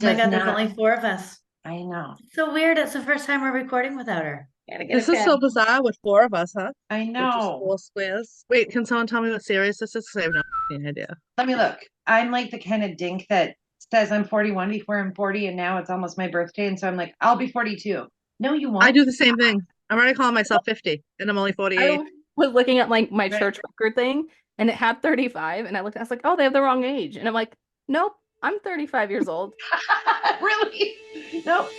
Oh my Does God, there's not. only four of us. I know. It's so weird. It's the first time we're recording without her. Gotta get This a is so pen. bizarre with four of us, huh? I With just know. four squares. Wait, can someone tell me what series this is? 'Cause I have no idea. Let me look. I'm like the kind of dink that says I'm 41 before I'm 40, and now it's almost my birthday. And so I'm like, I'll be 42. No, you I won't. do the same thing. I'm already calling myself 50, and I'm only I 48. was looking at like my Right. church record thing and it had 35 and I was like, oh, they have the wrong age. And I'm like, nope, I'm 35 years old. Really? No.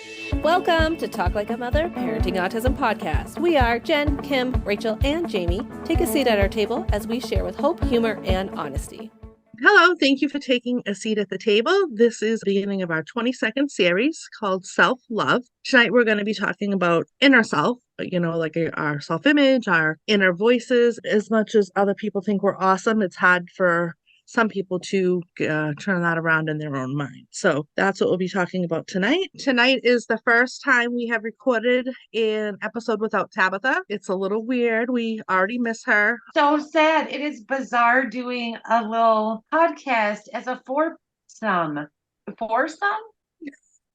Welcome to Talk Like a Mother Parenting Autism Podcast. We are Jen, Kim, Rachel, and Jamie. Take a seat at our table as we share with hope, humor, and honesty. Hello, thank you for taking a seat at the table. This is the beginning of our 22nd series called Self Love. Tonight we're going to be talking about inner self, like our self image, our inner voices. As much as other people think we're awesome, it's hard for some people to turn that around in their own mind. So that's what we'll be talking about tonight. Tonight is the first time we have recorded an episode without Tabitha. It's a little weird. We already miss her. So sad. It is bizarre doing a little podcast as a foursome. Foursome?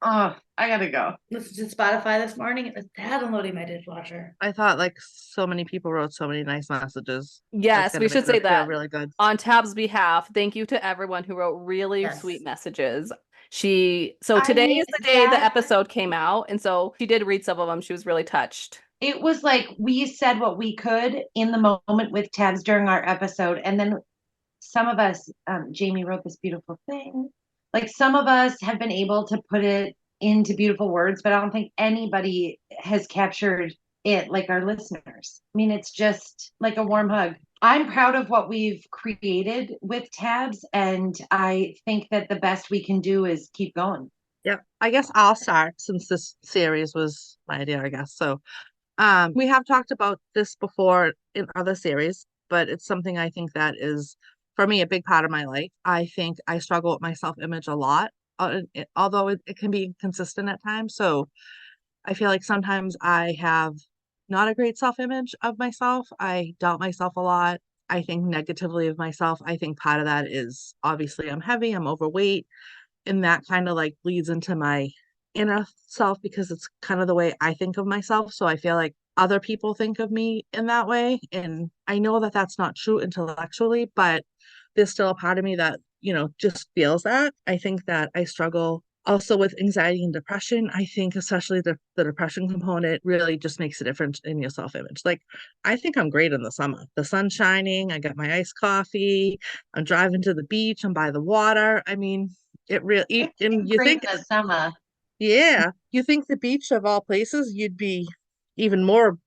Oh, I gotta go. Listened to Spotify this morning. It was downloading my dishwasher. I thought like so many people wrote so many nice messages. That's Yes, gonna we make should say it feel that. really good. On Tab's behalf, thank you to everyone who wrote really Yes. sweet messages. So today is the day the episode came out, and so she did read some of them. She was really touched. It was like we said what we could in the moment with tabs during our episode. And then some of us, Jamie wrote this beautiful thing. Like some of us have been able to put it into beautiful words, but I don't think anybody has captured it like our listeners. I mean, it's just like a warm hug. I'm proud of what we've created with tabs, and I think that the best we can do is keep going. Yeah, I guess I'll start since this series was my idea, I guess. So we have talked about this before in other series, but it's something I think that is, for me, a big part of my life. I think I struggle with my self-image a lot, although it can be inconsistent at times. So I feel like sometimes I have not a great self-image of myself. I doubt myself a lot. I think negatively of myself. I think part of that is obviously I'm heavy, I'm overweight, and that kind of like bleeds into my inner self because it's kind of the way I think of myself. So I feel like other people think of me in that way. And I know that that's not true intellectually, but there's still a part of me that, just feels that. I think that I struggle also with anxiety and depression. I think especially the depression component really just makes a difference in your self-image. Like I think I'm great in the summer. The sun's shining, I got my iced coffee, I'm driving to the beach, I'm by the water. I mean, it really, and you Great think, in the summer. yeah, you think the beach of all places, you'd be even more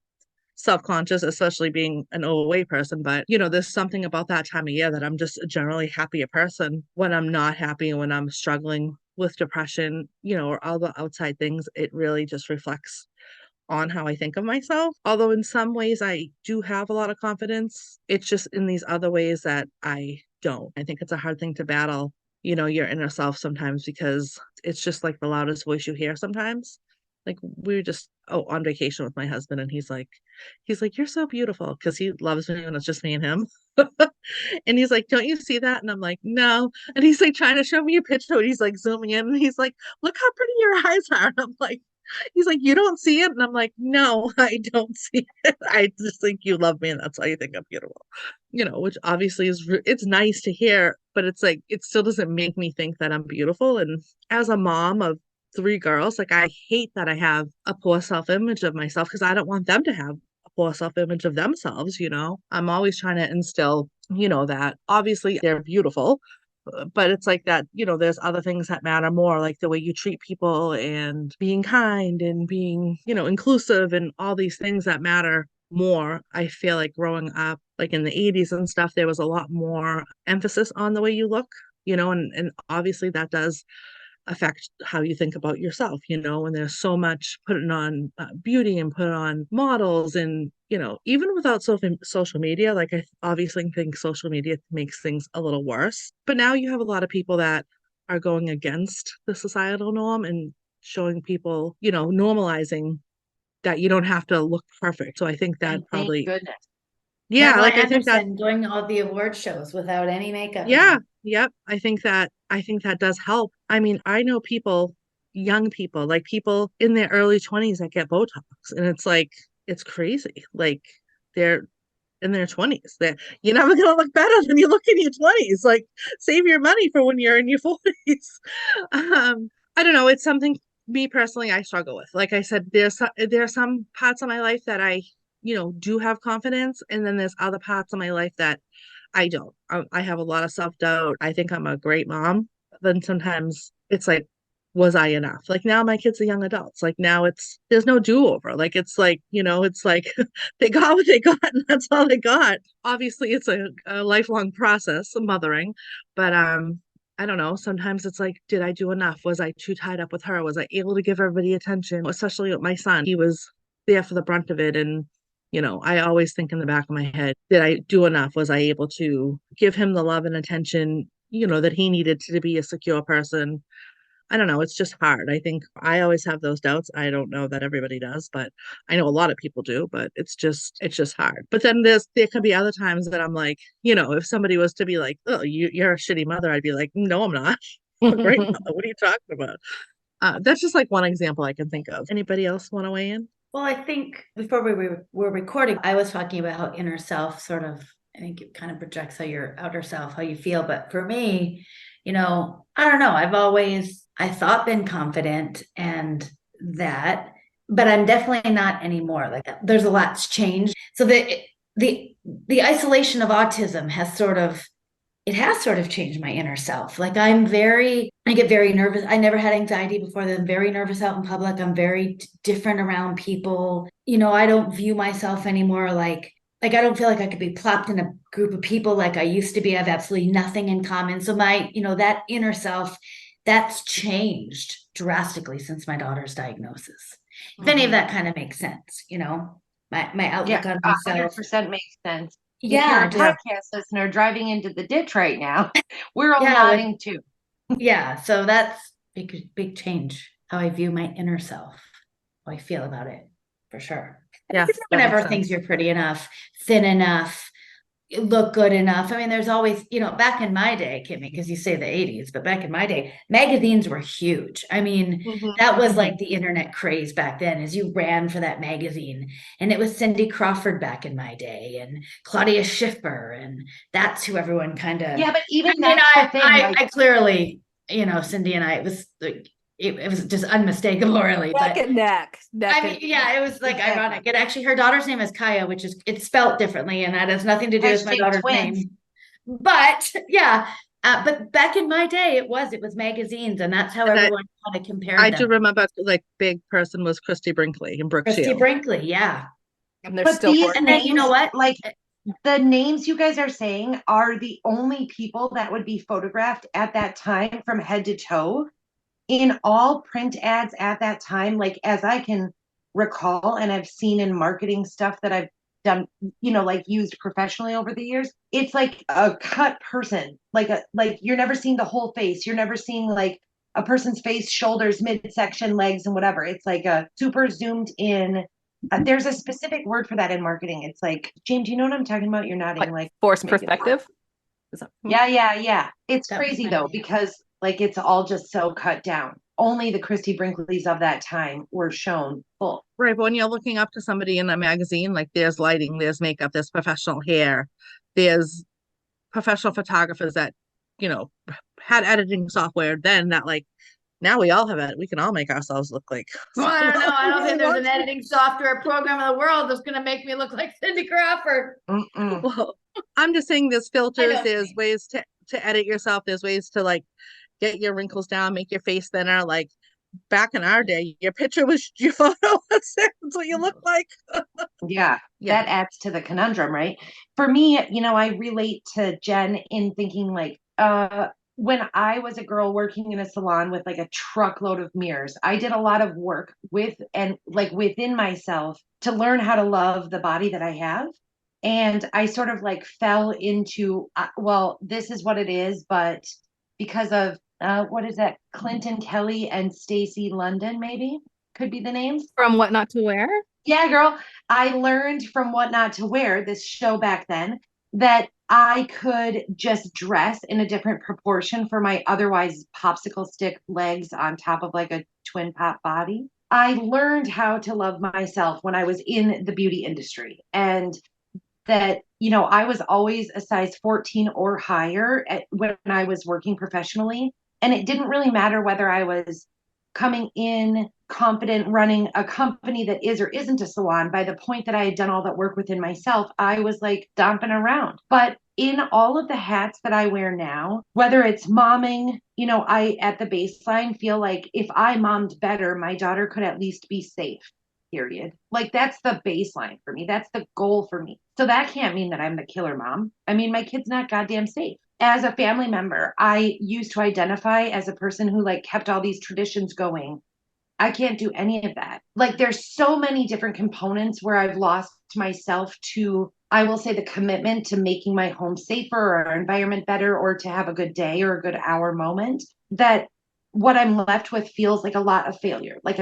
self-conscious, especially being an overweight person. But, there's something about that time of year that I'm just a generally happier person. When I'm not happy and when I'm struggling with depression, or all the outside things, it really just reflects on how I think of myself. Although in some ways I do have a lot of confidence, it's just in these other ways that I don't. I think it's a hard thing to battle, your inner self sometimes because it's just like the loudest voice you hear sometimes. Like we were just on vacation with my husband and he's like, you're so beautiful because he loves me when it's just me and him. And he's like, don't you see that? And I'm like, no. And he's like trying to show me a picture and he's like zooming in and he's like, look how pretty your eyes are. And I'm like, he's like, you don't see it? And I'm like, no, I don't see it. I just think you love me and that's why you think I'm beautiful. Which obviously it's nice to hear, but it's like, it still doesn't make me think that I'm beautiful. And as a mom of three girls, like I hate that I have a poor self-image of myself because I don't want them to have a poor self-image of themselves. I'm always trying to instill, that obviously they're beautiful, but it's like that, there's other things that matter more, like the way you treat people and being kind and being, inclusive and all these things that matter more. I feel like growing up, like in the 80s and stuff, there was a lot more emphasis on the way you look, and obviously that does affect how you think about yourself, and there's so much putting on beauty and put on models and, even without social media, like I obviously think social media makes things a little worse. But now you have a lot of people that are going against the societal norm and showing people, normalizing that you don't have to look perfect. So I think that And thank probably, goodness. yeah, Pamela like I think that, Anderson doing all the award shows without any makeup yeah, on. Yep. I think that does help. I mean, I know people, young people, like people in their early 20s that get Botox, and it's like it's crazy. Like they're in their 20s. That you're never gonna look better than you look in your 20s. Like save your money for when you're in your 40s. I don't know. It's something me personally I struggle with. Like I said, there are some parts of my life that I, do have confidence, and then there's other parts of my life that I don't. I have a lot of self-doubt. I think I'm a great mom. Then sometimes it's like, was I enough? Like now my kids are young adults. Like now there's no do-over. Like it's like, it's like they got what they got and that's all they got. Obviously it's a lifelong process of mothering, but I don't know. Sometimes it's like, did I do enough? Was I too tied up with her? Was I able to give everybody attention? Especially with my son. He was there for the brunt of it. And, I always think in the back of my head, did I do enough? Was I able to give him the love and attention, that he needed to be a secure person? I don't know. It's just hard. I think I always have those doubts. I don't know that everybody does, but I know a lot of people do, but it's just hard. But then there could be other times that I'm like, if somebody was to be like, oh, you're a shitty mother, I'd be like, no, I'm not. I'm a great mother. What are you talking about? That's just like one example I can think of. Anybody else want to weigh in? Well, I think before we were recording, I was talking about how inner self sort of, I think it kind of projects how your outer self, how you feel. But for me, I don't know. I thought been confident and that, but I'm definitely not anymore. Like there's a lot's changed. So the isolation of autism has sort of changed my inner self. Like I get very nervous. I never had anxiety before then. I'm very nervous out in public. I'm very different around people. I don't view myself anymore like I don't feel like I could be plopped in a group of people like I used to be. I have absolutely nothing in common. So my, that inner self, that's changed drastically since my daughter's diagnosis. If any of that kind of makes sense, my outlook on myself. 100% makes sense. Yeah. If you're a podcast listener driving into the ditch right now, we're all nodding too. Yeah. So that's big change. How I view my inner self, how I feel about it, for sure. Yeah. Whenever thinks you're pretty enough, thin enough, look good enough. I mean, there's always, back in my day, Kimmy, because you say the 80s, but back in my day, magazines were huge. I mean, that was like the internet craze back then, as you ran for that magazine. And it was Cindy Crawford back in my day and Claudia Schiffer. And that's who everyone kind of. Yeah, but even I clearly, Cindy and I, it was just unmistakable, really. Neck and neck. It was like ironic. And actually, her daughter's name is Kaya, which is it's spelled differently, and that has nothing to do with my daughter's name. But yeah, but back in my day, it was magazines, and that's how everyone kind of compared. I do remember, like, big person was Christy Brinkley in Brooke Shield. Christy Brinkley, yeah. And they're still these and then you know what? Like the names you guys are saying are the only people that would be photographed at that time from head to toe. In all print ads at that time, like as I can recall, and I've seen in marketing stuff that I've done, like used professionally over the years, it's like a cut person, like you're never seeing the whole face. You're never seeing like a person's face, shoulders, midsection, legs, and whatever. It's like a super zoomed in. There's a specific word for that in marketing. It's like, James, do you know what I'm talking about? You're nodding like forced perspective. Yeah. It's crazy though, because like it's all just so cut down. Only the Christy Brinkleys of that time were shown full. Right, but when you're looking up to somebody in a magazine, like there's lighting, there's makeup, there's professional hair, there's professional photographers that, had editing software then that like now we all have it. We can all make ourselves look like. Well, I don't know. I don't think there's an editing software program in the world that's going to make me look like Cindy Crawford. Well, I'm just saying there's filters, there's ways to edit yourself, there's ways to like get your wrinkles down, make your face thinner. Like back in our day, your picture was your photo. That's what you look like. Yeah, that adds to the conundrum, right? For me, I relate to Jen in thinking like, when I was a girl working in a salon with like a truckload of mirrors, I did a lot of work with and like within myself to learn how to love the body that I have. And I sort of like fell into, well, this is what it is, but because of what is that? Clinton Kelly and Stacey London, maybe could be the names. From What Not to Wear? Yeah, girl. I learned from What Not to Wear, this show back then, that I could just dress in a different proportion for my otherwise popsicle stick legs on top of like a twin pop body. I learned how to love myself when I was in the beauty industry, and that, I was always a size 14 or higher when I was working professionally. And it didn't really matter whether I was coming in confident running a company that is or isn't a salon. By the point that I had done all that work within myself, I was like stomping around. But in all of the hats that I wear now, whether it's momming, I at the baseline feel like if I mommed better, my daughter could at least be safe. Period. Like that's the baseline for me. That's the goal for me. So that can't mean that I'm the killer mom. I mean, my kid's not goddamn safe. As a family member, I used to identify as a person who like kept all these traditions going. I can't do any of that. Like there's so many different components where I've lost myself to, I will say, the commitment to making my home safer or our environment better or to have a good day or a good hour moment, that what I'm left with feels like a lot of failure. Like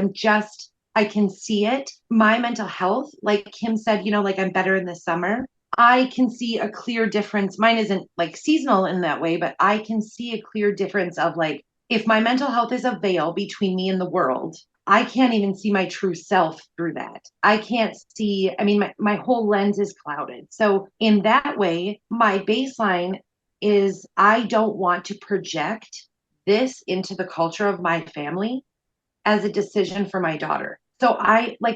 I can see it. My mental health, like Kim said, like I'm better in the summer. I can see a clear difference. Mine isn't like seasonal in that way, but I can see a clear difference of like, if my mental health is a veil between me and the world, I can't even see my true self through that. I can't see, I mean, my whole lens is clouded. So in that way, my baseline is I don't want to project this into the culture of my family as a decision for my daughter. So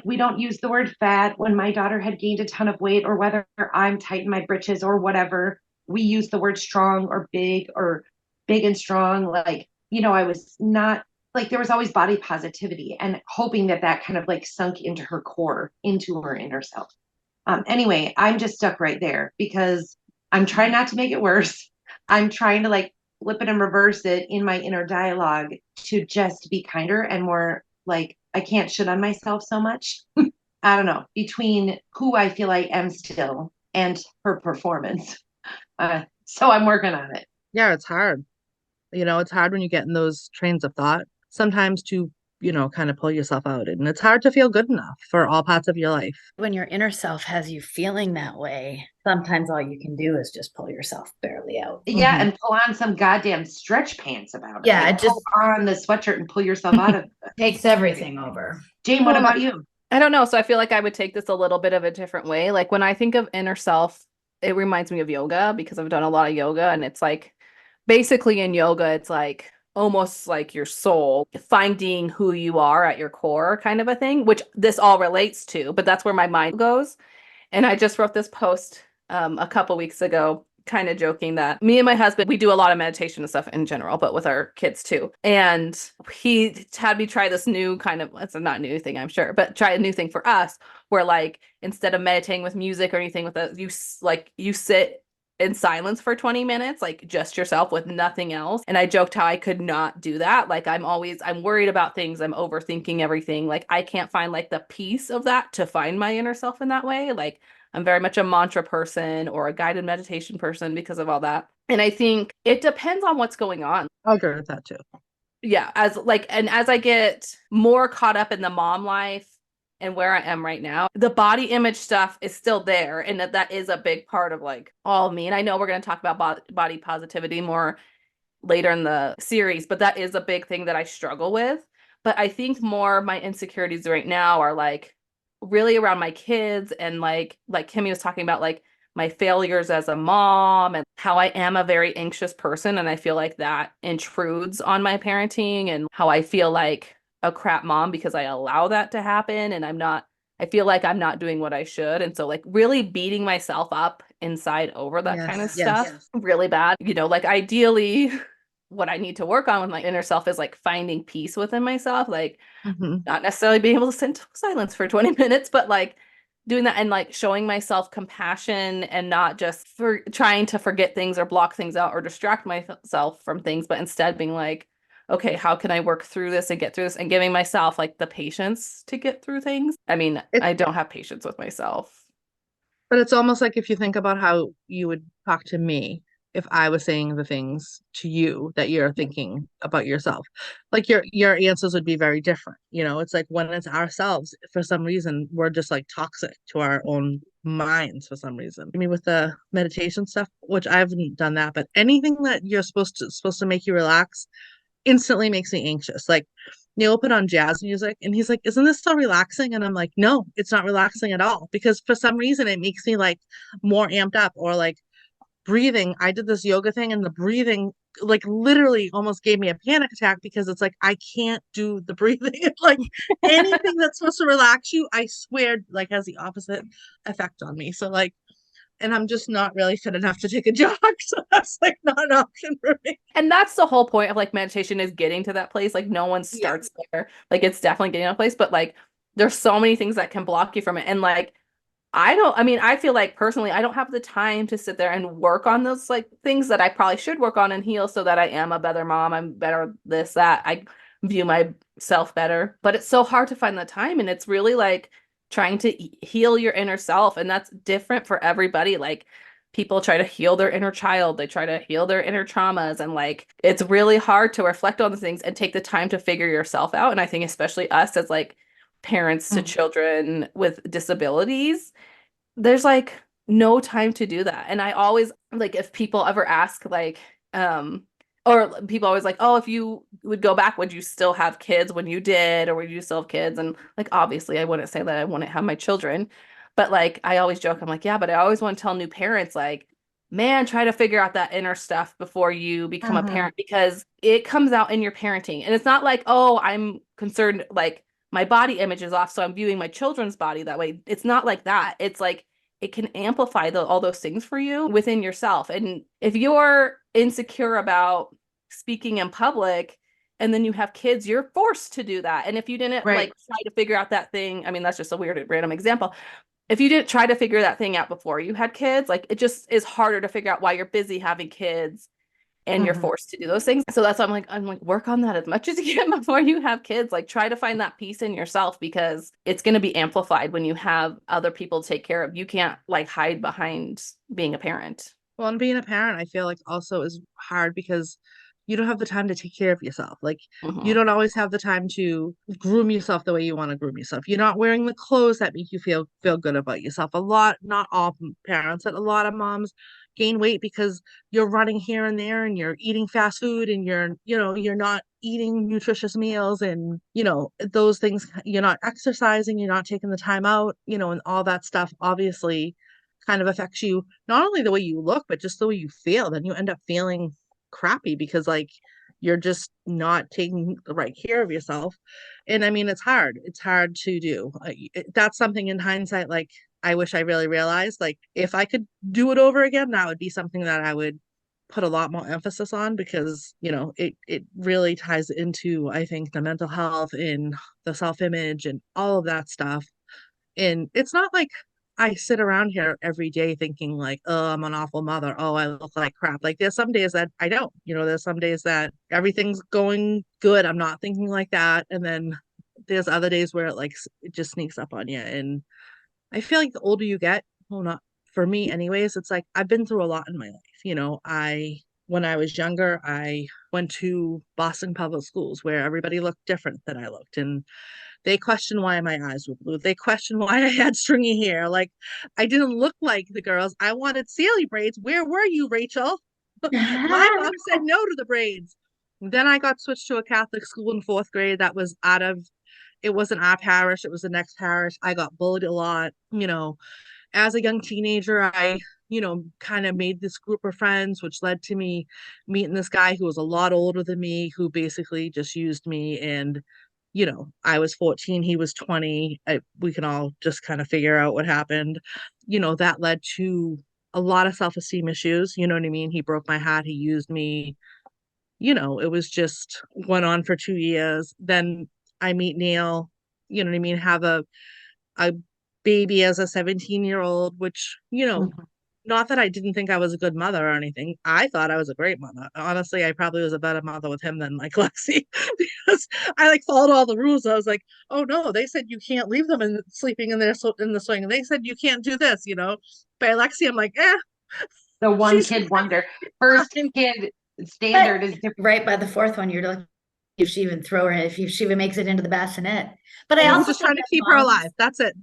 we don't use the word fat when my daughter had gained a ton of weight, or whether I'm tight in my britches or whatever. We use the word strong or big and strong. Like, I was not like, there was always body positivity and hoping that kind of like sunk into her core, into her inner self. Anyway, I'm just stuck right there because I'm trying not to make it worse. I'm trying to like flip it and reverse it in my inner dialogue to just be kinder and more like, I can't shit on myself so much. I don't know, between who I feel I am still and her performance. So I'm working on it. Yeah, it's hard. It's hard when you get in those trains of thought sometimes to, kind of pull yourself out. And it's hard to feel good enough for all parts of your life. When your inner self has you feeling that way, sometimes all you can do is just pull yourself barely out. Yeah, and pull on some goddamn stretch pants about it. Yeah, like, it just pull on the sweatshirt and pull yourself out of it. takes everything over. Jane, what about you? I don't know. So I feel like I would take this a little bit of a different way. Like when I think of inner self, it reminds me of yoga because I've done a lot of yoga, and it's like basically in yoga, it's like almost like your soul finding who you are at your core kind of a thing, which this all relates to, but that's where my mind goes. And I just wrote this post a couple weeks ago, kind of joking that me and my husband, we do a lot of meditation and stuff in general, but with our kids too. And he had me try this new kind of, it's not a new thing, I'm sure, but try a new thing for us where like, instead of meditating with music or anything with it, you sit in silence for 20 minutes, like just yourself with nothing else. And I joked how I could not do that. Like I'm worried about things. I'm overthinking everything. Like I can't find like the peace of that to find my inner self in that way. Like I'm very much a mantra person or a guided meditation person because of all that. And I think it depends on what's going on. I'll agree with that too. Yeah. As I get more caught up in the mom life and where I am right now, the body image stuff is still there. And that is a big part of like all of me. And I know we're going to talk about body positivity more later in the series, but that is a big thing that I struggle with. But I think more my insecurities right now are like really around my kids and like Kimmy was talking about, like my failures as a mom and how I am a very anxious person. And I feel like that intrudes on my parenting and how I feel like a crap mom because I allow that to happen. And I feel like I'm not doing what I should. And so like really beating myself up inside over that kind of stuff, really bad. Like ideally what I need to work on with my inner self is like finding peace within myself, like not necessarily being able to sit in silence for 20 minutes, but like doing that and like showing myself compassion and not just for trying to forget things or block things out or distract myself from things, but instead being like, okay, how can I work through this and get through this, and giving myself like the patience to get through things. I mean, I don't have patience with myself. But it's almost like if you think about how you would talk to me if I was saying the things to you that you're thinking about yourself, like your answers would be very different. It's like when it's ourselves, for some reason, we're just like toxic to our own minds for some reason. I mean, with the meditation stuff, which I haven't done that, but anything that you're supposed to make you relax instantly makes me anxious. Like Neil put on jazz music and he's like, "Isn't this so relaxing?" And I'm like, "No, it's not relaxing at all." Because for some reason it makes me like more amped up, or like breathing. I did this yoga thing and the breathing like literally almost gave me a panic attack because it's like I can't do the breathing. Like anything that's supposed to relax you, I swear like has the opposite effect on me. So like, and I'm just not really fit enough to take a jog. So that's like not an option for me. And that's the whole point of like meditation, is getting to that place. Like no one Yeah. starts there. Like it's definitely getting to a place, but like there's so many things that can block you from it. And like I mean, I feel like personally, I don't have the time to sit there and work on those like things that I probably should work on and heal so that I am a better mom. I'm better this, that. I view myself better, but it's so hard to find the time. And it's really like trying to heal your inner self. And that's different for everybody. Like people try to heal their inner child, they try to heal their inner traumas. And like it's really hard to reflect on the things and take the time to figure yourself out. And I think especially us as like parents to children with disabilities, there's like no time to do that. And I always like, if people ever ask like or people always like, "Oh, if you would go back, would you still have kids when you did, or would you still have kids?" And like obviously I wouldn't say that I wouldn't have my children, but like I always joke, I'm like, yeah, but I always want to tell new parents like, man, try to figure out that inner stuff before you become a parent, because it comes out in your parenting. And it's not like, oh, I'm concerned like my body image is off, so I'm viewing my children's body that way. It's not like that. It's like it can amplify all those things for you within yourself. And if you're insecure about speaking in public and then you have kids, you're forced to do that. And if you didn't Right. like try to figure out that thing, I mean, that's just a weird random example. If you didn't try to figure that thing out before you had kids, like it just is harder to figure out why you're busy having kids and you're forced to do those things. So that's why I'm like, work on that as much as you can before you have kids. Like try to find that peace in yourself, because it's going to be amplified when you have other people to take care of. You can't like hide behind being a parent. Well, and being a parent, I feel like also is hard because you don't have the time to take care of yourself. Like you don't always have the time to groom yourself the way you want to groom yourself. You're not wearing the clothes that make you feel good about yourself. A lot, not all parents, but a lot of moms gain weight because you're running here and there and you're eating fast food and you're not eating nutritious meals, and those things, you're not exercising, you're not taking the time out, and all that stuff obviously kind of affects you, not only the way you look, but just the way you feel. Then you end up feeling crappy because like you're just not taking the right care of yourself. And I mean, it's hard to do. That's something in hindsight, like I wish I really realized, like if I could do it over again, that would be something that I would put a lot more emphasis on, because it really ties into, I think, the mental health and the self-image and all of that stuff. And it's not like I sit around here every day thinking like, oh, I'm an awful mother. Oh, I look like crap. Like there's some days that I don't, there's some days that everything's going good. I'm not thinking like that. And then there's other days where it just sneaks up on you. And I feel like the older you get, well, not for me anyways, it's like I've been through a lot in my life. When I was younger, I went to Boston public schools where everybody looked different than I looked. And they questioned why my eyes were blue. They questioned why I had stringy hair. Like I didn't look like the girls. I wanted Sally braids. Where were you, Rachel? My mom said no to the braids. Then I got switched to a Catholic school in fourth grade. It wasn't our parish, it was the next parish. I got bullied a lot. As a young teenager, I kind of made this group of friends, which led to me meeting this guy who was a lot older than me, who basically just used me. And I was 14, he was 20. We can all just kind of figure out what happened. That led to a lot of self-esteem issues. You know what I mean? He broke my heart. He used me. It was just went on for 2 years. Then I meet Neil, you know what I mean? Have a baby as a 17-year-old, which, not that I didn't think I was a good mother or anything. I thought I was a great mother. Honestly, I probably was a better mother with him than like Lexi, because I like followed all the rules. I was like, oh no, they said you can't leave them sleeping in the swing. And they said you can't do this, By Lexi, I'm like, The one she's kid wonder. First kid standard is different. Right by the fourth one, you're looking if she even makes it into the bassinet. But I I'm also just trying to think keep that her moms- alive. That's it.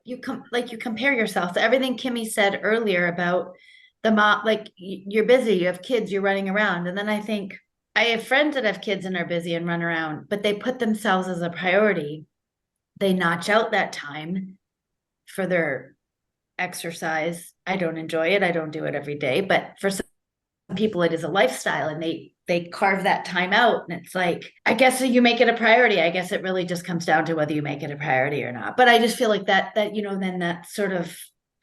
you compare yourself to everything Kimmy said earlier about the mom, like you're busy, you have kids, you're running around. And then I think I have friends that have kids and are busy and run around, but they put themselves as a priority. They notch out that time for their exercise. I don't enjoy it. I don't do it every day, but for some people it is a lifestyle, and they carve that time out, and it's like, I guess you make it a priority. I guess it really just comes down to whether you make it a priority or not. But I just feel like that then that sort of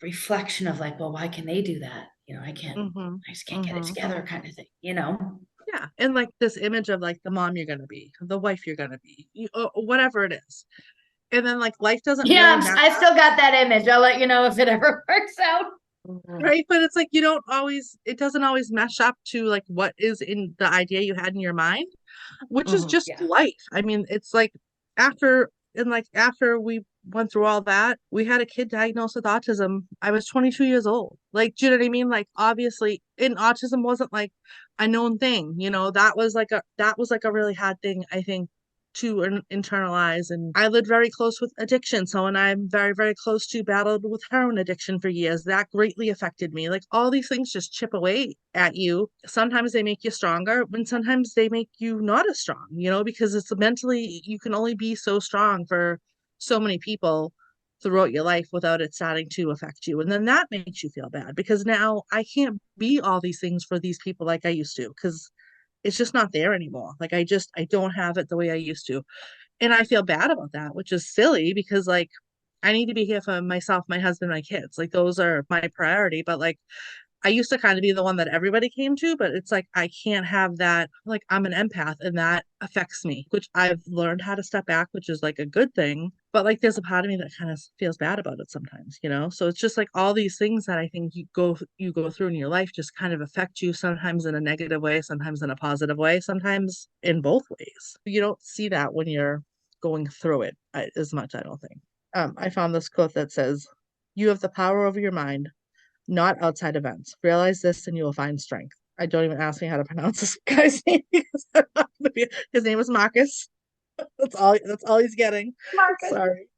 reflection of like, well, why can they do that? I can't. Mm-hmm. I just can't get it together, kind of thing. Yeah, and like this image of like the mom you're gonna be, the wife you're gonna be, whatever it is, and then like life doesn't Yeah, really match I up, still got that image. I'll let you know if it ever works out. right? But it's like it doesn't always mesh up to like what is in the idea you had in your mind, which is just Yeah. life. I mean, it's like after we went through all that, we had a kid diagnosed with autism. I was 22 years old. Like, do you know what I mean? Like, obviously, and autism wasn't like a known thing. That was like a really hard thing, I think, to internalize. And I lived very close with addiction. So, and I'm very, very close to battled with heroin addiction for years. That greatly affected me. Like, all these things just chip away at you. Sometimes they make you stronger, and sometimes they make you not as strong, because it's mentally, you can only be so strong for so many people throughout your life without it starting to affect you. And then that makes you feel bad because now I can't be all these things for these people like I used to, because it's just not there anymore. Like I don't have it the way I used to. And I feel bad about that, which is silly because like I need to be here for myself, my husband, my kids. Like those are my priority. But like I used to kind of be the one that everybody came to, but it's like I can't have that. Like I'm an empath and that affects me, which I've learned how to step back, which is like a good thing. But like there's a part of me that kind of feels bad about it sometimes. So it's just like all these things that I think you go through in your life just kind of affect you, sometimes in a negative way, sometimes in a positive way, sometimes in both ways. You don't see that when you're going through it as much, I don't think. I found this quote that says, "You have the power over your mind, not outside events. Realize this and you will find strength." I don't even ask me how to pronounce this guy's name because his name is Marcus. That's all he's getting. Marcus. Sorry.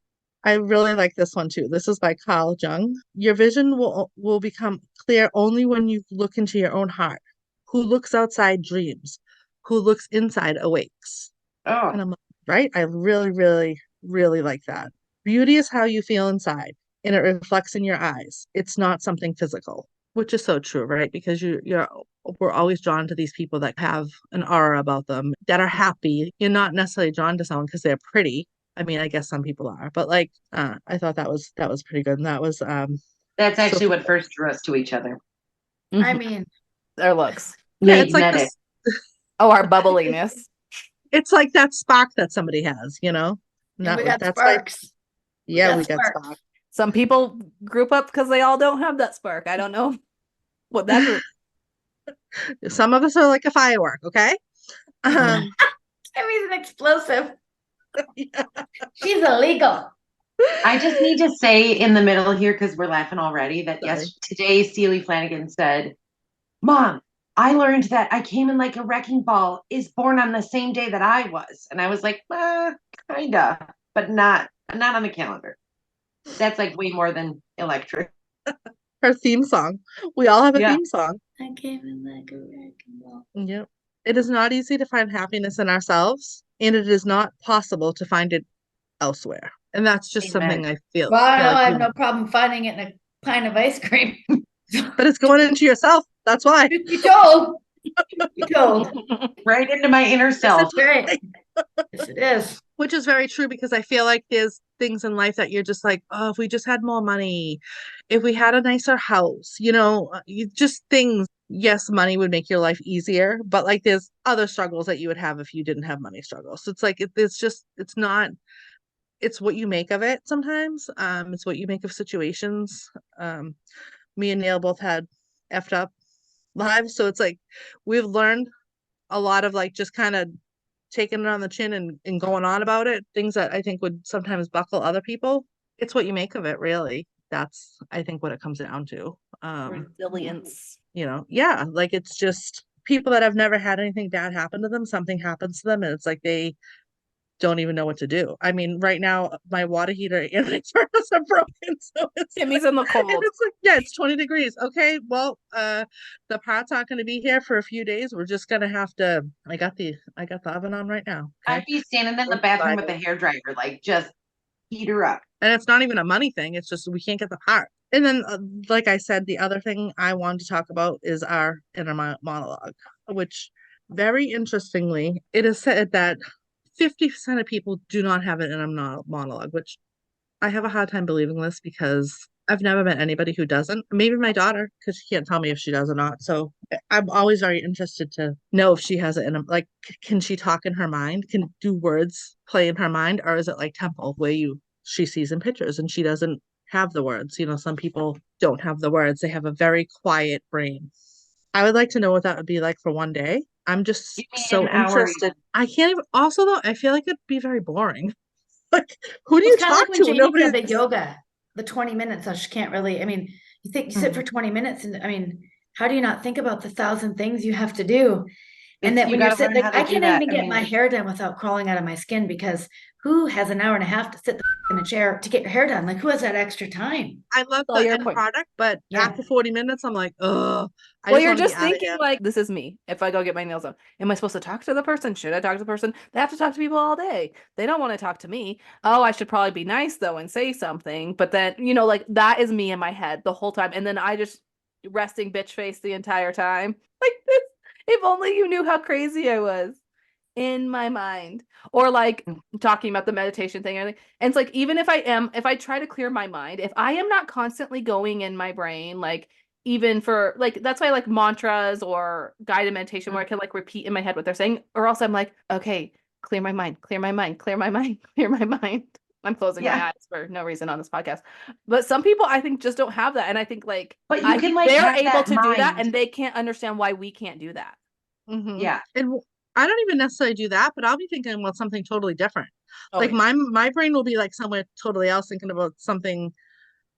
I really like this one too. This is by Carl Jung. "Your vision will become clear only when you look into your own heart. Who looks outside dreams. Who looks inside awakes." Oh, And I'm like, right? I really, really, really like that. "Beauty is how you feel inside, and it reflects in your eyes. It's not something physical," which is so true, right? Because we're always drawn to these people that have an aura about them, that are happy. You're not necessarily drawn to someone because they're pretty. I mean, I guess some people are, but like, I thought that was pretty good. And that was that's so actually what first drew us to each other. I mean, Their looks. yeah, it's like Magnetic. Oh, our bubbliness. it's like that spark that somebody has, and we got that's like, sparks. yeah, we got got sparks. spark. Some people group up because they all don't have that spark. I don't know what that group. Some of us are like a firework, okay? Timmy's an explosive. Yeah. She's illegal. I just need to say in the middle here, because we're laughing already, that Sorry. today Celie Flanagan said, "Mom, I learned that I Came in Like a Wrecking Ball is born on the same day that I was." And I was like, kinda, but not on the calendar. That's like way more than electric. Her theme song. We all have a Yeah. theme song. I came in like a wrecking ball. Yep. It is not easy to find happiness in ourselves, and it is not possible to find it elsewhere. And that's just Amen. something I feel. Well, I feel know like I have no problem finding it in a pint of ice cream. but it's going into yourself. That's why. You told. You told. Right into my inner self. That's right. Yes, it is. Which is very true because I feel like there's things in life that you're just like, oh, if we just had more money, if we had a nicer house, just things. Yes, money would make your life easier, but like there's other struggles that you would have if you didn't have money struggles. So it's like it's not. It's what you make of it sometimes. It's what you make of situations. Me and Neil both had effed up lives, so it's like we've learned a lot of like just kind of taking it on the chin and going on about it, things that I think would sometimes buckle other people. It's what you make of it, really. That's, I think, what it comes down to. Resilience. Yeah, like it's just people that have never had anything bad happen to them, something happens to them, and it's like they don't even know what to do. I mean, right now my water heater and my furnace are broken, so Timmy's in the cold. it's like, yeah, it's 20 degrees. Okay, well, the parts aren't going to be here for a few days. We're just gonna have to. I got the oven on right now. Okay, I'd be standing in the bathroom with the hairdryer, like just heat her up. and it's not even a money thing. It's just we can't get the part. And then, like I said, the other thing I wanted to talk about is our inner monologue, which very interestingly, it is said that 50% of people do not have an inner monologue, which I have a hard time believing this because I've never met anybody who doesn't. Maybe my daughter, because she can't tell me if she does or not. So I'm always very interested to know if she has it in a, like, can she talk in her mind? Can do words play in her mind? Or is it like Temple where she sees in pictures and she doesn't have the words? You know, some people don't have the words. They have a very quiet brain. I would like to know what that would be like for one day. I'm just Give me so an hour interested. even. I can't even, also though, I feel like it'd be very boring. Like, who do It's you kind of talk like when to? Jamie Nobody. said the yoga, the 20 minutes, I just can't really, I mean, you think you sit for 20 minutes and I mean, how do you not think about the 1,000 things you have to do? And that You when you're gotta sitting, learn like, how I to do can't that. even I get mean, my hair done without crawling out of my skin because who has an hour and a half to sit in a chair to get your hair done? Like, who has that extra time? I love Oh, the your end point. product, but Yeah. after 40 minutes, I'm like, oh, I Well, just you're want to be just out of thinking here. like, this is me. If I go get my nails done, am I supposed to talk to the person? Should I talk to the person? They have to talk to people all day. They don't want to talk to me. Oh, I should probably be nice though and say something. But then, like that is me in my head the whole time. And then I just resting bitch face the entire time. Like this, if only you knew how crazy I was in my mind. Or like talking about the meditation thing. And it's like, even if I try to clear my mind, if I am not constantly going in my brain, like even for like, that's why I like mantras or guided meditation where I can like repeat in my head what they're saying, or else I'm like, okay, clear my mind, clear my mind, clear my mind, clear my mind. I'm closing my eyes for no reason on this podcast. But some people I think just don't have that. And I think like, but you can like they're have able that to do that mind. and they can't understand why we can't do that. Mhm. Yeah. And I don't even necessarily do that, but I'll be thinking about something totally different. Oh, Like yeah. my brain will be like somewhere totally else, thinking about something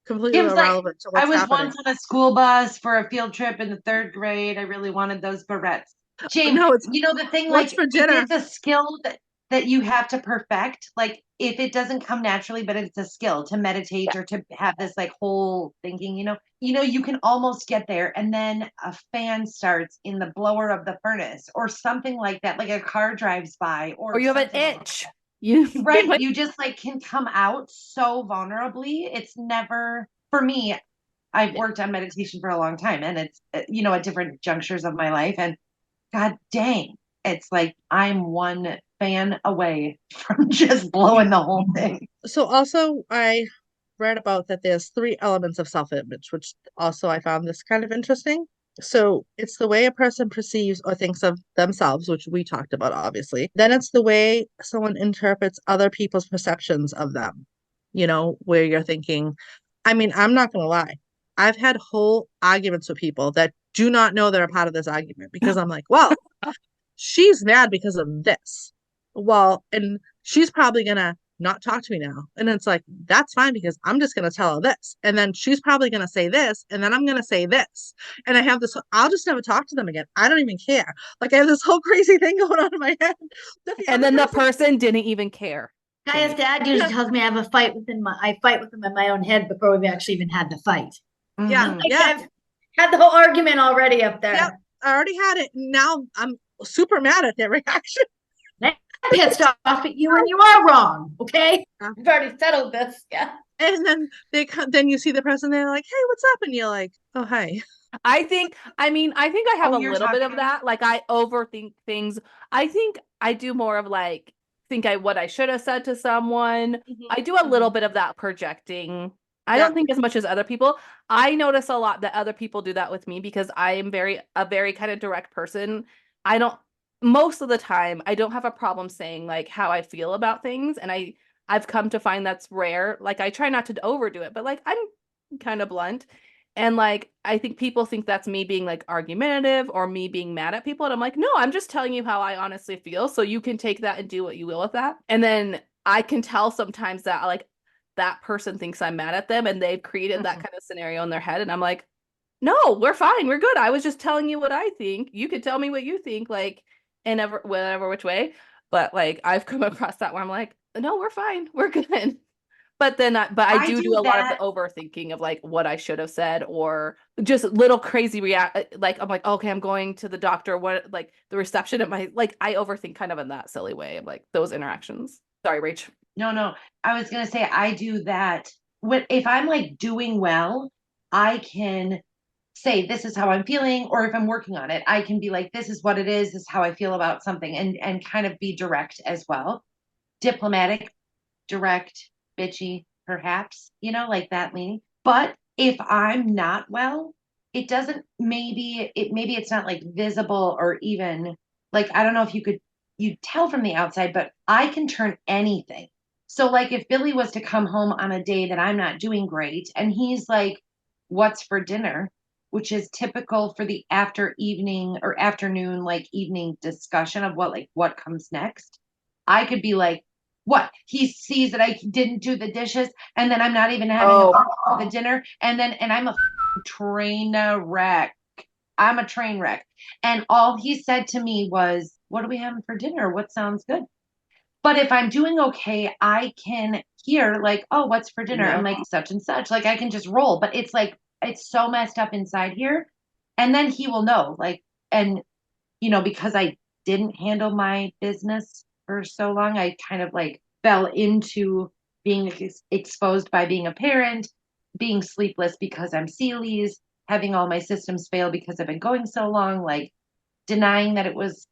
completely Kim's like, irrelevant to I what's was happening. once on a school bus for a field trip in the 3rd grade. I really wanted those barrettes. James, No, it's the thing, what's like, for if dinner. it's a skill that you have to perfect, like if it doesn't come naturally, but it's a skill to meditate or to have this like whole thinking, you can almost get there, and then a fan starts in the blower of the furnace or something like that, like a car drives by, Or you have an something like itch. that. Right. You just like can come out so vulnerably. It's never, for me, I've worked on meditation for a long time, and it's, at different junctures of my life, and God dang, it's like I'm one fan away from just blowing the whole thing. So also I read about that there's 3 elements of self-image, which also I found this kind of interesting. So it's the way a person perceives or thinks of themselves, which we talked about, obviously. Then it's the way someone interprets other people's perceptions of them, where you're thinking, I mean, I'm not going to lie. I've had whole arguments with people that do not know they're a part of this argument because I'm like, well, she's mad because of this. Well, and she's probably going to not talk to me now. And it's like, that's fine because I'm just going to tell her this. And then she's probably going to say this. And then I'm going to say this. And I have this, I'll just never talk to them again. I don't even care. Like I have this whole crazy thing going on in my head. And then the person didn't even care. Kaya's dad usually tells me I have a fight I fight with him in my own head before we've actually even had the fight. Yeah. Mhm. Like Yeah. I've had the whole argument already up there. Yep. I already had it. Now I'm super mad at their reaction. I'm pissed off at you and you are wrong. Okay. I've already settled this. Yeah. And then then you see the person, they're like, hey, what's up? And you're like, oh, hi. I think I have Oh, a you're little bit of talking- that. Like I overthink things. I think I do more of like what I should have said to someone. I do a little bit of that projecting. I Yeah. don't think as much as other people. I notice a lot that other people do that with me because I am a very kind of direct person. I don't Most of the time I don't have a problem saying like how I feel about things, and I've come to find that's rare. Like I try not to overdo it, but like I'm kind of blunt. And like I think people think that's me being like argumentative or me being mad at people. And I'm like, no, I'm just telling you how I honestly feel. So you can take that and do what you will with that. And then I can tell sometimes that like that person thinks I'm mad at them and they've created that kind of scenario in their head. And I'm like, no, we're fine. We're good. I was just telling you what I think. You could tell me what you think, like, in whatever which way. But like I've come across that where I'm like, no, we're fine, we're good. But then I do a lot of the overthinking of like what I should have said, or just little crazy react. Like I'm like, okay, I'm going to the doctor. What, like the reception at my, like I overthink kind of in that silly way of like those interactions. Sorry, Rach. No. I was gonna say I do that. If I'm like doing well, I can say this is how I'm feeling, or if I'm working on it, I can be like, this is what it is, this is how I feel about something, and kind of be direct as well. Diplomatic, direct, bitchy, perhaps, like that leaning. But if I'm not well, it doesn't, maybe it's not like visible, or even like, I don't know if you tell from the outside, but I can turn anything. So like if Billy was to come home on a day that I'm not doing great and he's like, what's for dinner? Which is typical for the after evening or afternoon, like evening discussion of what comes next. I could be like, what? He sees that I didn't do the dishes, and then I'm not even having the dinner, and I'm a train wreck. I'm a train wreck. And all he said to me was, what are we having for dinner? What sounds good? But if I'm doing okay, I can hear like, oh, what's for dinner? I'm like, such and such. Like I can just roll. But it's like, it's so messed up inside here. And then he will know, like, and because I didn't handle my business for so long, I kind of like fell into being exposed by being a parent, being sleepless because I'm Sealy's, having all my systems fail because I've been going so long, like denying that it was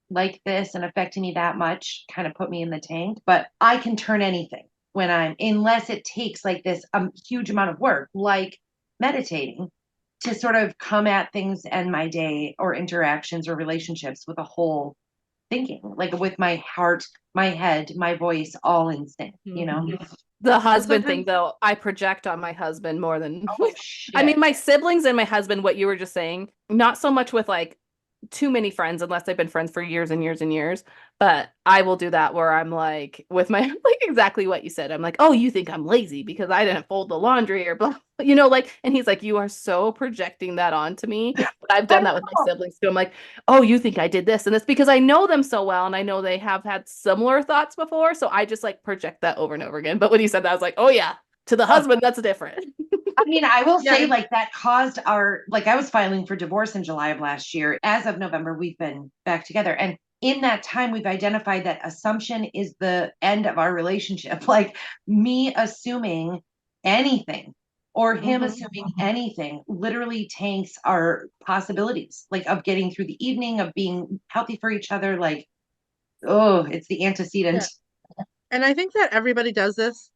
like this and affecting me that much kind of put me in the tank. But I can turn anything unless it takes like this huge amount of work, like meditating, to sort of come at things and my day or interactions or relationships with a whole thinking, like with my heart, my head, my voice, all in sync, The husband thing, though, I project on my husband more than shit. I mean, my siblings and my husband, what you were just saying, not so much with like too many friends unless they've been friends for years and years and years. But I will do that where I'm like with my like exactly what you said. I'm like, oh, you think I'm lazy because I didn't fold the laundry or blah, like, and he's like, you are so projecting that onto me. But I've done that with my siblings too. I'm like, oh, you think I did this and this because I know them so well and I know they have had similar thoughts before. So I just like project that over and over again. But when he said that, I was like, oh yeah, to the husband, that's different. I mean, I will say like that caused I was filing for divorce in July of last year. As of November, we've been back together. And in that time, we've identified that assumption is the end of our relationship. Like me assuming anything or him assuming anything literally tanks our possibilities, like of getting through the evening, of being healthy for each other. Like, oh, it's the antecedent. Yeah. And I think that everybody does this.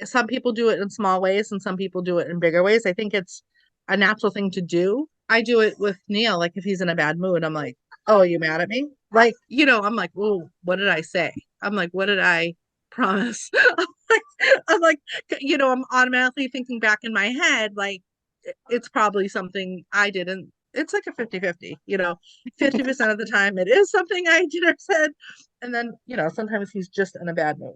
Some people do it in small ways and some people do it in bigger ways. I think it's a natural thing to do. I do it with Neil. Like if he's in a bad mood, I'm like, oh, are you mad at me? Like, I'm like, oh, what did I say? I'm like, what did I promise? I'm like, I'm automatically thinking back in my head, like it's probably something I didn't. It's like a 50-50, 50% of the time it is something I did or said. And then, sometimes he's just in a bad mood.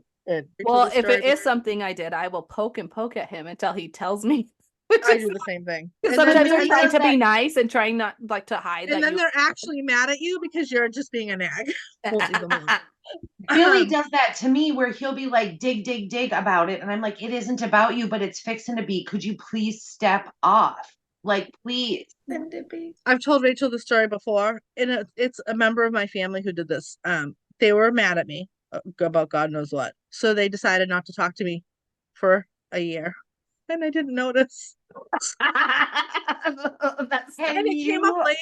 Well, if it is something I did, I will poke at him until he tells me. I do the same thing. Sometimes I'm trying to be nice and trying not like to hide. And then they're actually mad at you because you're just being a nag. Billy does that to me where he'll be like, dig about it. And I'm like, it isn't about you, but it's fixing to be. Could you please step off? Like, please. I've told Rachel the story before, and it's a member of my family who did this. They were mad at me about God knows what. So they decided not to talk to me for a year. And I didn't notice. And it came up later.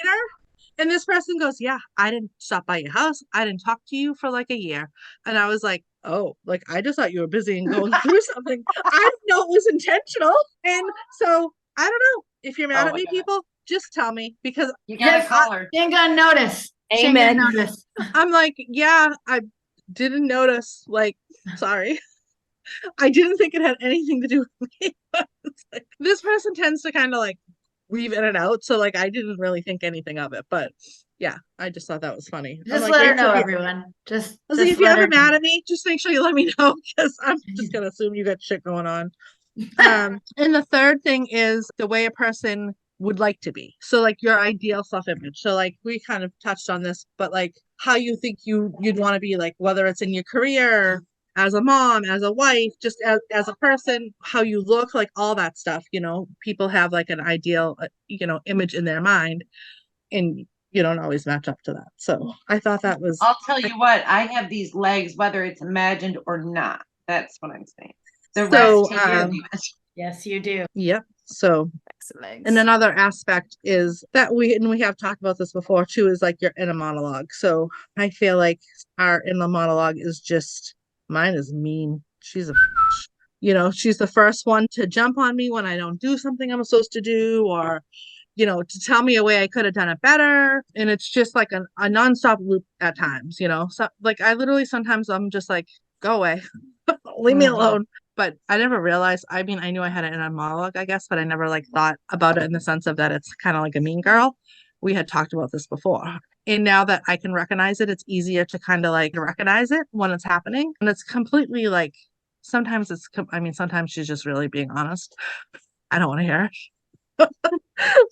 And this person goes, yeah, I didn't stop by your house. I didn't talk to you for like a year. And I was like, oh, like I just thought you were busy and going through something. I didn't know it was intentional. And so I don't know. If you're mad at me, people, just tell me because you gotta call her. She ain't gonna notice. Amen. I'm like, yeah, I didn't notice. Like, sorry. I didn't think it had anything to do with me. Like, this person tends to kind of like weave in and out. So like I didn't really think anything of it. But yeah, I just thought that was funny. Just like, let her know, everyone. Just like, if you're ever mad at me, just make sure you let me know because I'm just gonna assume you got shit going on. And the third thing is the way a person would like to be. So like your ideal self-image. So like we kind of touched on this, but like how you think you'd want to be, like whether it's in your career, as a mom, as a wife, just as a person, how you look, like all that stuff, people have like an ideal, image in their mind, and you don't always match up to that. So I thought that was, I'll tell you what, I have these legs, whether it's imagined or not. That's what I'm saying. The rest take care of you. Yes, you do. yep. So, Excellent. and another aspect is that we have talked about this before too, is like your inner monologue. So I feel like our inner monologue is just, mine is mean. She's a bitch. She's the first one to jump on me when I don't do something I'm supposed to do, or to tell me a way I could have done it better. And it's just like a nonstop loop at times, So like I literally sometimes I'm just like, go away. Leave me alone. But I never realized, I mean, I knew I had an inner monologue, I guess, but I never like thought about it in the sense of that it's kind of like a mean girl. We had talked about this before. And now that I can recognize it, it's easier to kind of like recognize it when it's happening. And it's completely like, sometimes sometimes she's just really being honest. I don't want to hear it.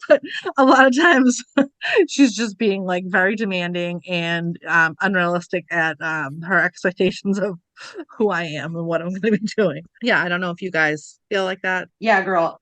But a lot of times she's just being like very demanding and unrealistic at her expectations of who I am and what I'm going to be doing. Yeah, I don't know if you guys feel like that. Yeah, girl,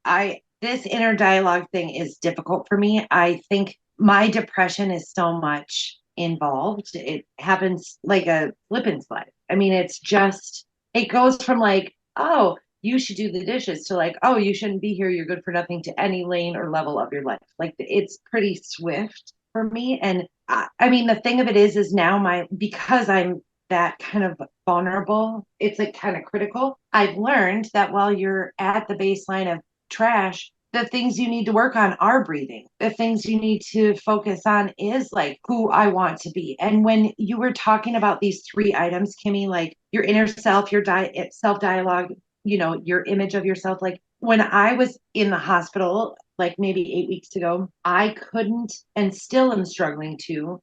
this inner dialogue thing is difficult for me. I think my depression is so much involved. It happens like a slip and slide. I mean, it goes from like, oh, you should do the dishes to like, oh, you shouldn't be here. You're good for nothing, to any lane or level of your life. Like it's pretty swift for me. And I mean, the thing of it is now because I'm that kind of vulnerable, it's like kind of critical. I've learned that while you're at the baseline of trash, the things you need to work on are breathing. The things you need to focus on is like who I want to be. And when you were talking about these 3 items, Kimmy, like your inner self, your self dialogue, your image of yourself, like when I was in the hospital, like maybe 8 weeks ago, I couldn't, and still am struggling to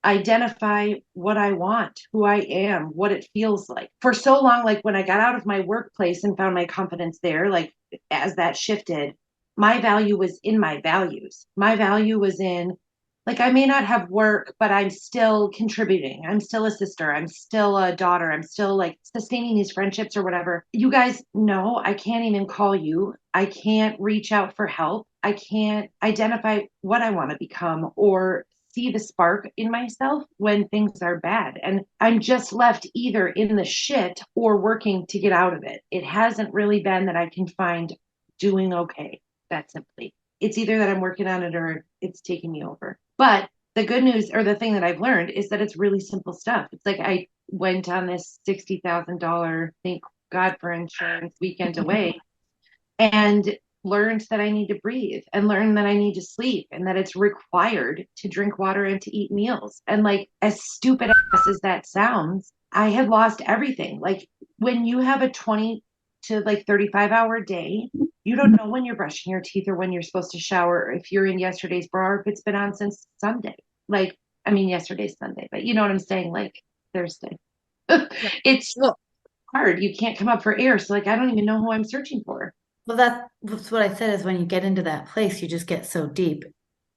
identify what I want, who I am, what it feels like. For so long, like when I got out of my workplace and found my confidence there, like as that shifted, my value was in my values. My value was in, like, I may not have work, but I'm still contributing. I'm still a sister. I'm still a daughter. I'm still like sustaining these friendships or whatever. You guys know I can't even call you. I can't reach out for help. I can't identify what I want to become or see the spark in myself when things are bad. And I'm just left either in the shit or working to get out of it. It hasn't really been that I can find doing okay, that simply. It's either that I'm working on it or it's taking me over. But the good news, or the thing that I've learned, is that it's really simple stuff. It's like I went on this $60,000, thank God for insurance, weekend away, and learned that I need to breathe, and learned that I need to sleep, and that it's required to drink water and to eat meals. And like, as stupid as that sounds, I had lost everything. Like when you have a 20 to like 35-hour day, you don't know when you're brushing your teeth or when you're supposed to shower, if you're in yesterday's bra, or if it's been on since Sunday. Like, I mean, yesterday's Sunday, but you know what I'm saying? Like Thursday. It's hard. You can't come up for air. So like, I don't even know who I'm searching for. Well, that's what I said, is when you get into that place, you just get so deep.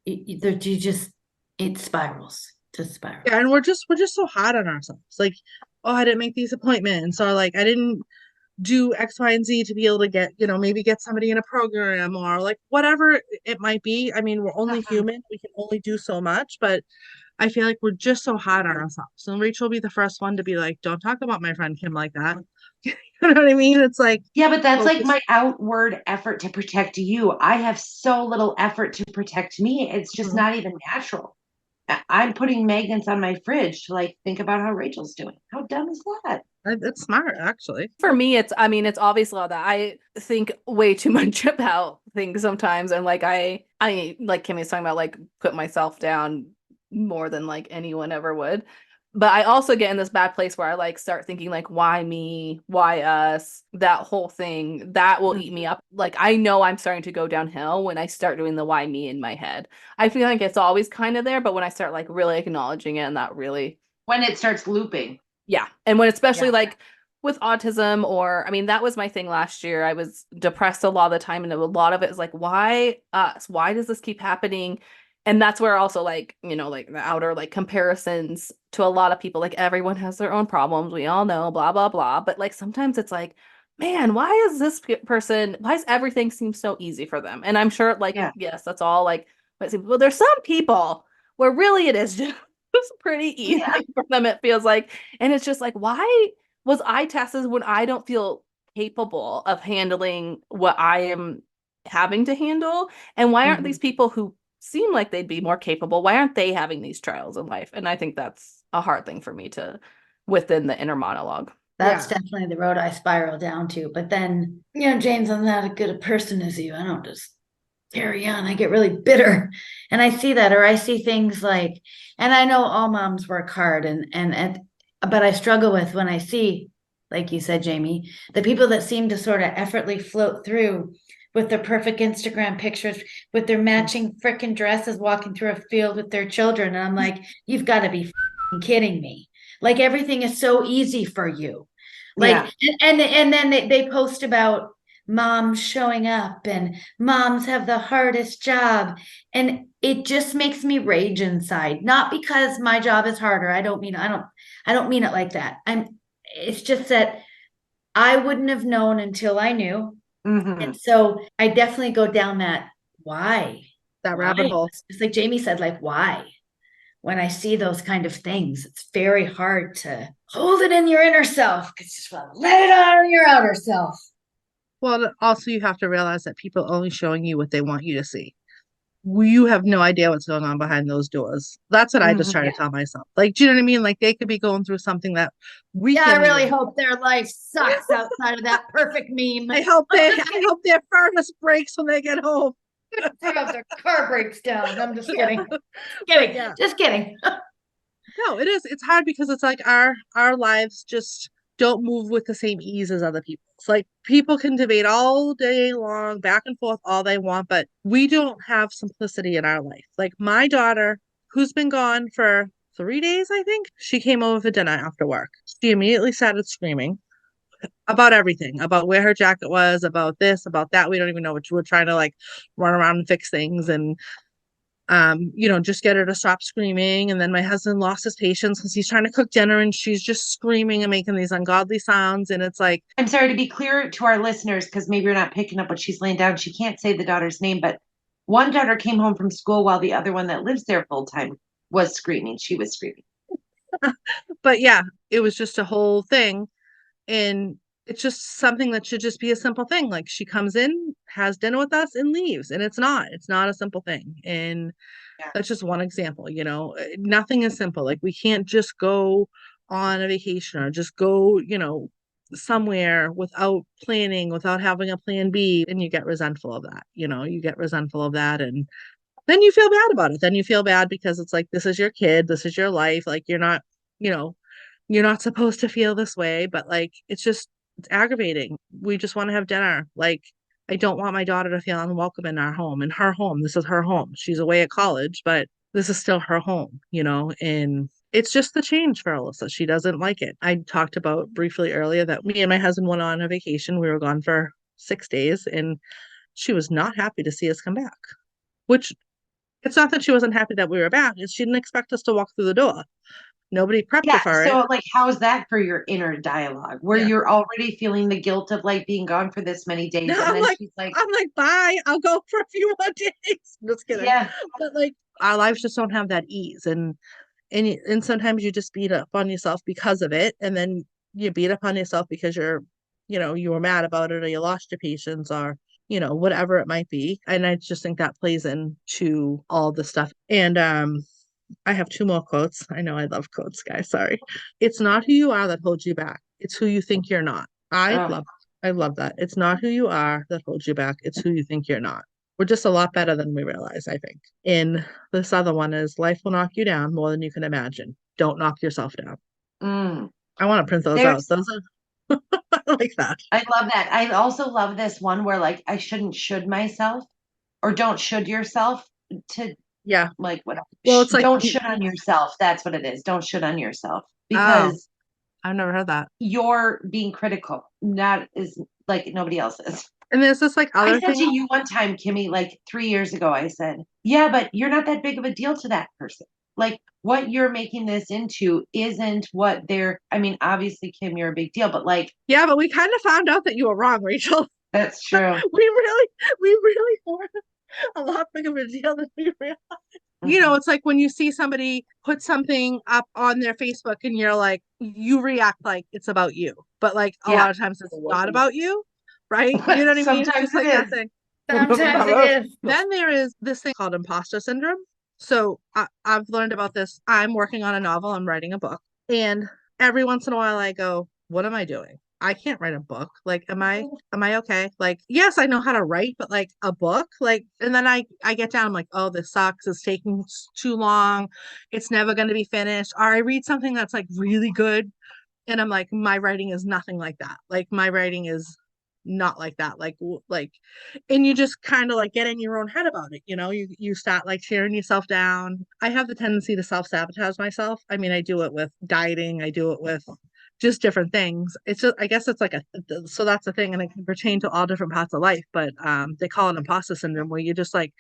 It spirals to spiral. Yeah, and we're just so hard on ourselves. Like, oh, I didn't make these appointments, or like I didn't do X, Y, and Z to be able to get, maybe get somebody in a program, or like whatever it might be. I mean, we're only human. We can only do so much, but I feel like we're just so hard on ourselves. And Rachel will be the first one to be like, don't talk about my friend Kim like that. You know what I mean? It's like, yeah, but that's like my outward effort to protect you. I have so little effort to protect me. It's just not even natural. I'm putting magnets on my fridge to like think about how Rachel's doing. How dumb is that? It's smart, actually. For me, it's obviously all that. I think way too much about things sometimes. And like, I like Kimmy's talking about, like, put myself down more than like anyone ever would. But I also get in this bad place where I like start thinking like, why me? Why us? That whole thing that will eat me up. Like, I know I'm starting to go downhill when I start doing the why me in my head. I feel like it's always kind of there, but when I start like really acknowledging it, and that really, when it starts looping. yeah. And when especially like with autism, or I mean, that was my thing last year. I was depressed a lot of the time, and a lot of it is like, why us? Why does this keep happening? And that's where also, like, you know, like the outer like comparisons to a lot of people, like everyone has their own problems. We all know, blah, blah, blah. But like sometimes it's like, man, why is this person, why does everything seem so easy for them? And I'm sure, like, Yeah. yes, that's all like, but well, there's some people where really it is just pretty easy Yeah. for them, it feels like. And it's just like, why was I tested when I don't feel capable of handling what I am having to handle? And why aren't these people who seem like they'd be more capable, why aren't they having these trials in life? And I think that's a hard thing for me to within the inner monologue. That's definitely the road I spiral down to. But then, you know, James, I'm not as good a person as you. I don't just carry on. I get really bitter. And I see that, or I see things like, and I know all moms work hard but I struggle with when I see, like you said, Jaime, the people that seem to sort of effortlessly float through with their perfect Instagram pictures, with their matching frickin' dresses, walking through a field with their children. And I'm like, you've got to be kidding me. Like everything is so easy for you. Like, and then they post about moms showing up and moms have the hardest job. And it just makes me rage inside. Not because my job is harder. I don't mean it like that. It's just that I wouldn't have known until I knew. And so I definitely go down that why? That rabbit hole. It's like Jaime said, like, why? When I see those kind of things, it's very hard to hold it in your inner self because just let it out on your outer self. Well, also you have to realize that people are only showing you what they want you to see. You have no idea what's going on behind those doors. That's what I just try to tell myself. Like, do you know what I mean? Like they could be going through something that we I can't really even. hope their life sucks outside of that perfect meme. I hope their furnace breaks when they get home. I hope their car breaks down. I'm just kidding. Kidding. Yeah. Just kidding. No, it is. It's hard because it's like our lives just don't move with the same ease as other people's. Like people can debate all day long, back and forth all they want, but we don't have simplicity in our life. Like my daughter, who's been gone for 3 days, I think, she came over for dinner after work. She immediately started screaming about everything, about where her jacket was, about this, about that. We don't even know what we're trying to like run around and fix things and just get her to stop screaming. And then my husband lost his patience because he's trying to cook dinner and she's just screaming and making these ungodly sounds. And it's like, I'm sorry, to be clear to our listeners, because maybe you're not picking up what she's laying down. She can't say the daughter's name, but one daughter came home from school while the other one that lives there full time was screaming. She was screaming. But yeah, it was just a whole thing. And it's just something that should just be a simple thing. Like she comes in, has dinner with us and leaves. And it's not a simple thing. And that's just one example, nothing is simple. Like we can't just go on a vacation or just go, somewhere without planning, without having a plan B. And you get resentful of that, you get resentful of that. And then you feel bad about it. Then you feel bad because it's like, this is your kid, this is your life. Like you're not supposed to feel this way, but like, it's aggravating. We just want to have dinner. Like, I don't want my daughter to feel unwelcome in our home, in her home. This is her home. She's away at college, but this is still her home, and it's just the change for Alyssa. She doesn't like it. I talked about briefly earlier that me and my husband went on a vacation. We were gone for 6 days and she was not happy to see us come back, which it's not that she wasn't happy that we were back. It's she didn't expect us to walk through the door. Nobody prepped her for it. So like, how's that for your inner dialogue where you're already feeling the guilt of like being gone for this many days? No, and then she's like, I'm like, bye. I'll go for a few more days. I'm just kidding. Yeah. But like our lives just don't have that ease. And sometimes you just beat up on yourself because of it. And then you beat up on yourself because you were mad about it or you lost your patience or, whatever it might be. And I just think that plays into all the stuff. And I have 2 more quotes. I know I love quotes, guys. Sorry. It's not who you are that holds you back. It's who you think you're not. I love that. It's not who you are that holds you back. It's who you think you're not. We're just a lot better than we realize, I think. And this other one is life will knock you down more than you can imagine. Don't knock yourself down. I want to print those out. Those are I like that. I love that. I also love this one where like I shouldn't should myself or don't should yourself to like whatever. Well, it's like don't should on yourself. That's what it is. Don't should on yourself because I've never heard that. You're being critical, not as like nobody else is. And there's this like I other said thing. to you one time, Kimmy, like 3 years ago, I said, yeah, but you're not that big of a deal to that person. Like what you're making this into isn't what they're, I mean, obviously, Kim, you're a big deal, but like, Yeah, but we kind of found out that you were wrong, Rachel. that's true. we really were a lot bigger of a deal than we realized. You know, it's like when you see somebody put something up on their Facebook and you're like, you react like it's about you. But like a lot of times it's not about you, right? You know what I mean? Sometimes It's like it that is. thing. Sometimes it is. Then there is this thing called imposter syndrome. So I've learned about this. I'm working on a novel, I'm writing a book. And every once in a while I go, what am I doing? I can't write a book. Like, am I okay? Like, yes, I know how to write, but like a book, like, and then I get down, I'm like, oh, this sucks. It's taking too long. It's never going to be finished. Or I read something that's like really good. And I'm like, my writing is nothing like that. Like my writing is not like that. And you just kind of like get in your own head about it. You know, you start like tearing yourself down. I have the tendency to self-sabotage myself. I mean, I do it with dieting. I do it with just different things. It's just, I guess it's like so that's the thing. And it can pertain to all different parts of life, but they call it imposter syndrome where you're just like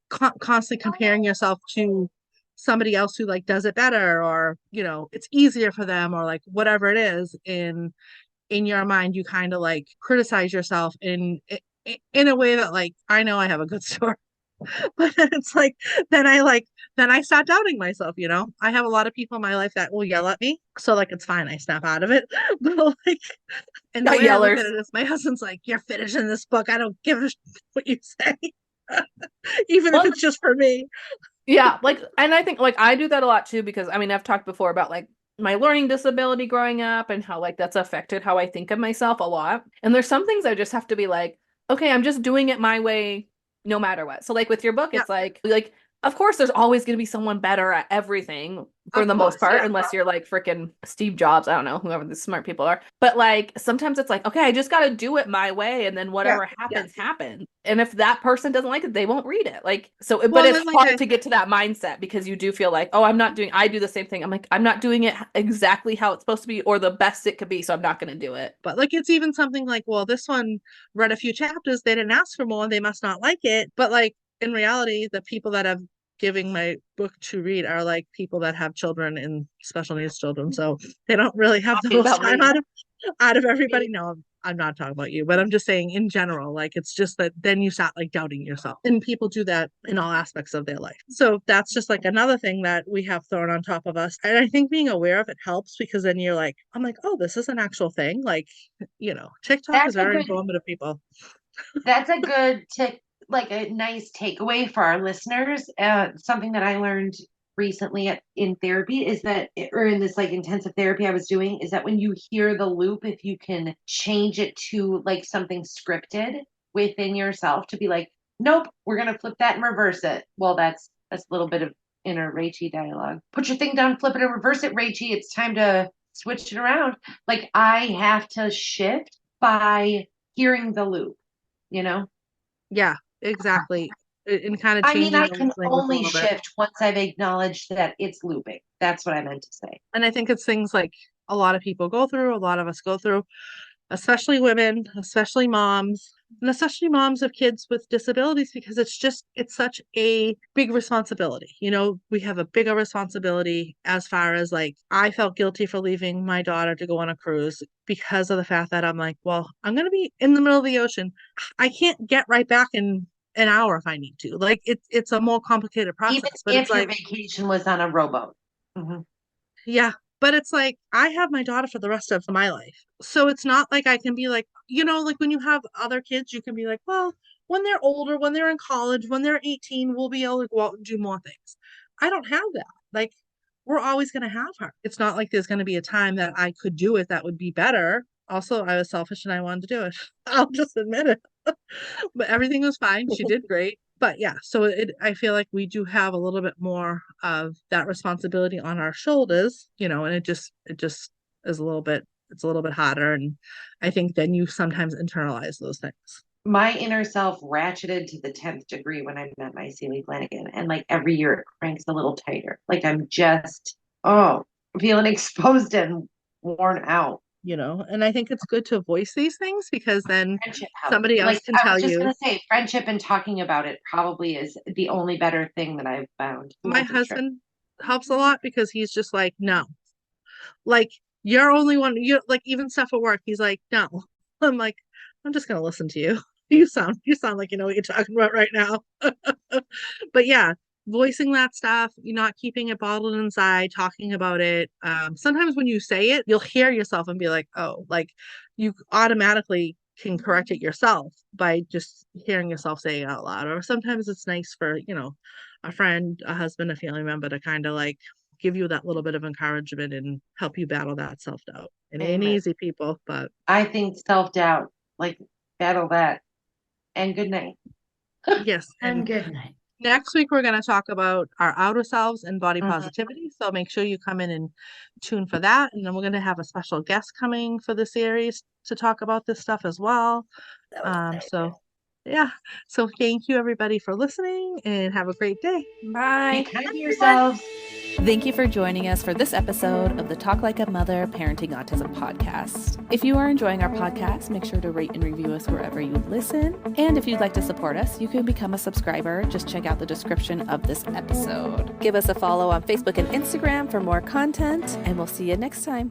constantly comparing yourself to somebody else who like does it better, or, you know, it's easier for them, or like whatever it is. In your mind, you kind of like criticize yourself in a way that like, I know I have a good story, but it's like, then I start doubting myself, you know. I have a lot of people in my life that will yell at me. So like it's fine, I snap out of it. But like, and the Got way I look yellers. at it is my husband's like, you're finishing this book. I don't give a what you say. Even if it's just for me. Yeah, like, and I think like I do that a lot too, because I mean, I've talked before about like my learning disability growing up and how like that's affected how I think of myself a lot. And there's some things I just have to be like, okay, I'm just doing it my way no matter what. So like with your book, Yeah. it's like of course there's always going to be someone better at everything for Of the most course, part, yeah. unless you're like freaking Steve Jobs, I don't know, whoever the smart people are. But like sometimes it's like, okay, I just got to do it my way, and then whatever happens, happens. And if that person doesn't like it, they won't read it. Like, so, but Well, it's then, like, hard to get to that mindset because you do feel like, oh, I do the same thing. I'm like, I'm not doing it exactly how it's supposed to be or the best it could be, so I'm not going to do it. But like it's even something like, well, this one read a few chapters, they didn't ask for more, they must not like it. But like in reality, the people that have giving my book to read are like people that have children and special needs children. So they don't really have the most time out of everybody. No, I'm not talking about you, but I'm just saying in general, like it's just that then you start like doubting yourself. And people do that in all aspects of their life. So that's just like another thing that we have thrown on top of us. And I think being aware of it helps, because then you're like, I'm like, oh, this is an actual thing. Like, you know, TikTok is very informative, people. That's a good tip, like a nice takeaway for our listeners. Something that I learned recently in therapy is that, or in this like intensive therapy I was doing, is that when you hear the loop, if you can change it to like something scripted within yourself, to be like, nope, we're gonna flip that and reverse it. Well, that's a little bit of inner Rachie dialogue. Put your thing down, flip it and reverse it, Rachie. It's time to switch it around. Like I have to shift by hearing the loop, you know? Yeah, exactly. And kind of I mean, changing I the can language a only little bit. shift once I've acknowledged that it's looping. That's what I meant to say. And I think it's things like a lot of people go through, a lot of us go through, especially women, especially moms, and especially moms of kids with disabilities, because it's such a big responsibility. You know, we have a bigger responsibility as far as like, I felt guilty for leaving my daughter to go on a cruise because of the fact that I'm like, well, I'm going to be in the middle of the ocean. I can't get right back in an hour if I need to. Like it's a more complicated process, Even but if it's your like, vacation was on a rowboat. Mhm. yeah, but it's like I have my daughter for the rest of my life. So it's not like I can be like, you know, like when you have other kids, you can be like, well, when they're older, when they're in college, when they're 18, we'll be able to go out and do more things. I don't have that. Like we're always going to have her. It's not like there's going to be a time that I could do it that would be better. Also, I was selfish and I wanted to do it. I'll just admit it. But everything was fine. She did great. But yeah, so I feel like we do have a little bit more of that responsibility on our shoulders, you know, and it just is it's a little bit harder. And I think then you sometimes internalize those things. My inner self ratcheted to the 10th degree when I met my Sealy Flanagan. And like every year it cranks a little tighter. Like I'm just, feeling exposed and worn out. you know, and I think it's good to voice these things because then Friendship helps. somebody else Like, can I tell was just you. gonna say, friendship and talking about it probably is the only better thing that I've found. My Multi-trip. husband helps a lot because he's just like, no, like you're only one, you like even stuff at work. He's like, no. I'm like, I'm just gonna listen to you. You sound like you know what you're talking about right now. But yeah, voicing that stuff, you're not keeping it bottled inside, talking about it. Sometimes when you say it, you'll hear yourself and be like, oh, like you automatically can correct it yourself by just hearing yourself say it out loud. Or sometimes it's nice for, you know, a friend, a husband, a family member to kind of like give you that little bit of encouragement and help you battle that self-doubt. It ain't Amen. easy, people, but I think self-doubt, like battle that. And good night. yes. And good night. Next week, we're going to talk about our outer selves and body Mhm. positivity. So make sure you come in and tune for that. And then we're going to have a special guest coming for the series to talk about this stuff as well. That was So yeah. So thank you everybody for listening and have a great day. Bye. Be kind to yourselves. Thank you for joining us for this episode of the Talk Like a Mother Parenting Autism podcast. If you are enjoying our podcast, make sure to rate and review us wherever you listen. And if you'd like to support us, you can become a subscriber. Just check out the description of this episode. Give us a follow on Facebook and Instagram for more content, and we'll see you next time.